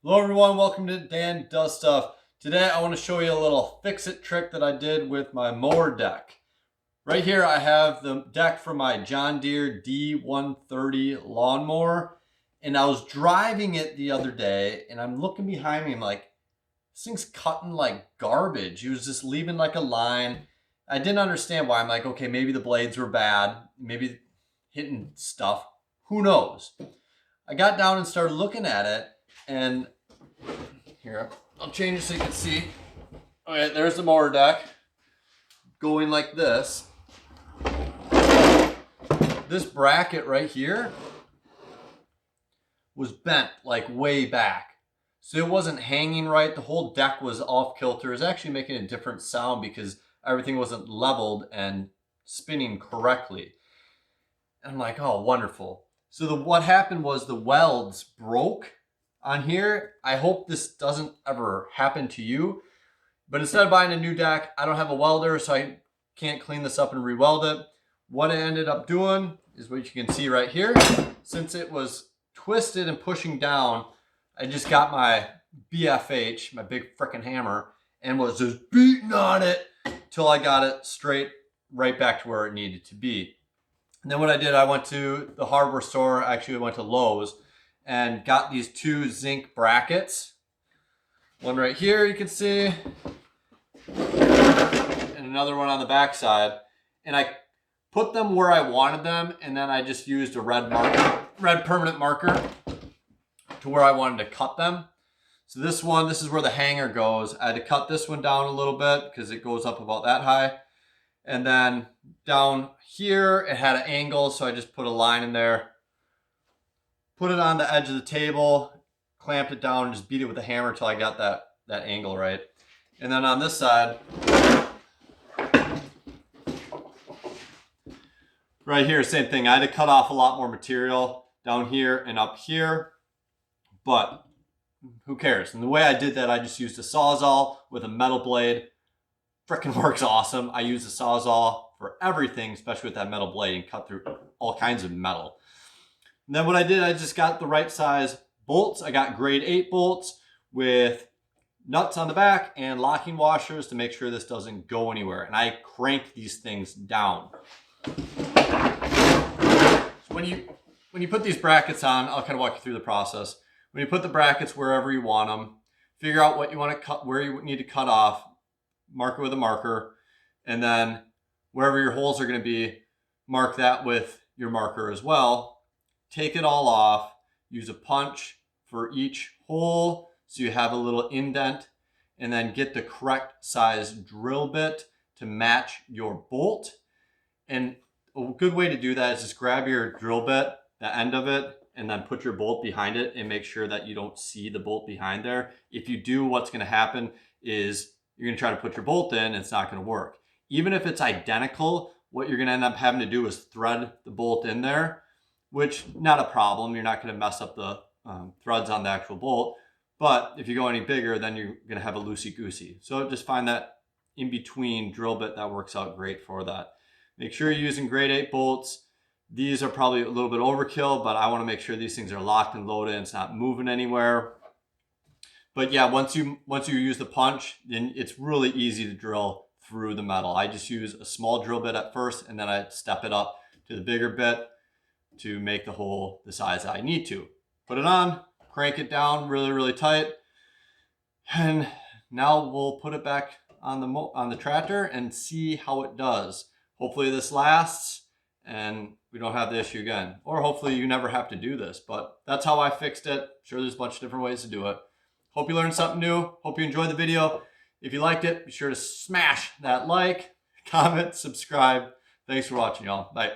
Hello everyone, welcome to Dan Does Stuff. Today I want to show you a little fix-it trick that I did with my mower deck. Right here I have the deck for my John Deere D130 lawnmower, and I was driving it the other day and I'm looking behind me, I'm like, this thing's cutting like garbage. He was just leaving like a line. I didn't understand why. I'm like, okay, maybe the blades were bad, maybe hitting stuff, who knows. I got down and started looking at it, and here, I'll change it so you can see. Okay, there's the mower deck going like this. This bracket right here was bent like way back. So it wasn't hanging right. The whole deck was off kilter. It was actually making a different sound because everything wasn't leveled and spinning correctly. And I'm like, oh, wonderful. So what happened was the welds broke on here. I hope this doesn't ever happen to you. But instead of buying a new deck, I don't have a welder, so I can't clean this up and re-weld it. What I ended up doing is what you can see right here. Since it was twisted and pushing down, I just got my BFH, my big frickin' hammer, and was just beating on it till I got it straight right back to where it needed to be. And then what I did, I went to the hardware store. Actually, I went to Lowe's and got these two zinc brackets. One right here, you can see, and another one on the back side. And I put them where I wanted them, and then I just used a red permanent marker to where I wanted to cut them. So this is where the hanger goes. I had to cut this one down a little bit because it goes up about that high. And then down here, it had an angle, so I just put a line in there, put it on the edge of the table, clamped it down, and just beat it with a hammer until I got that angle right. And then on this side, right here, same thing. I had to cut off a lot more material down here and up here, but who cares? And the way I did that, I just used a Sawzall with a metal blade. Frickin' works awesome. I use the Sawzall for everything, especially with that metal blade, and cut through all kinds of metal. And then what I did, I just got the right size bolts. I got grade 8 bolts with nuts on the back and locking washers to make sure this doesn't go anywhere. And I crank these things down. So when you put these brackets on, I'll kind of walk you through the process. When you put the brackets wherever you want them, figure out what you want to cut, where you need to cut off, mark it with a marker, and then wherever your holes are going to be, mark that with your marker as well. Take it all off, use a punch for each hole so you have a little indent, and then get the correct size drill bit to match your bolt. And a good way to do that is just grab your drill bit, the end of it, and then put your bolt behind it and make sure that you don't see the bolt behind there. If you do, what's going to happen is you're going to try to put your bolt in and it's not going to work. Even if it's identical, what you're going to end up having to do is thread the bolt in there, which not a problem. You're not going to mess up the threads on the actual bolt. But if you go any bigger, then you're going to have a loosey-goosey. So just find that in-between drill bit that works out great for that. Make sure you're using grade 8 bolts. These are probably a little bit overkill, but I want to make sure these things are locked and loaded and it's not moving anywhere. But yeah, once you use the punch, then it's really easy to drill through the metal. I just use a small drill bit at first, and then I step it up to the bigger bit to make the hole the size I need to. Put it on, crank it down really, really tight, and now we'll put it back on the tractor and see how it does. Hopefully this lasts and we don't have the issue again. Or hopefully you never have to do this, but that's how I fixed it. Sure, there's a bunch of different ways to do it. Hope you learned something new. Hope you enjoyed the video. If you liked it, be sure to smash that like, comment, subscribe. Thanks for watching, y'all. Bye.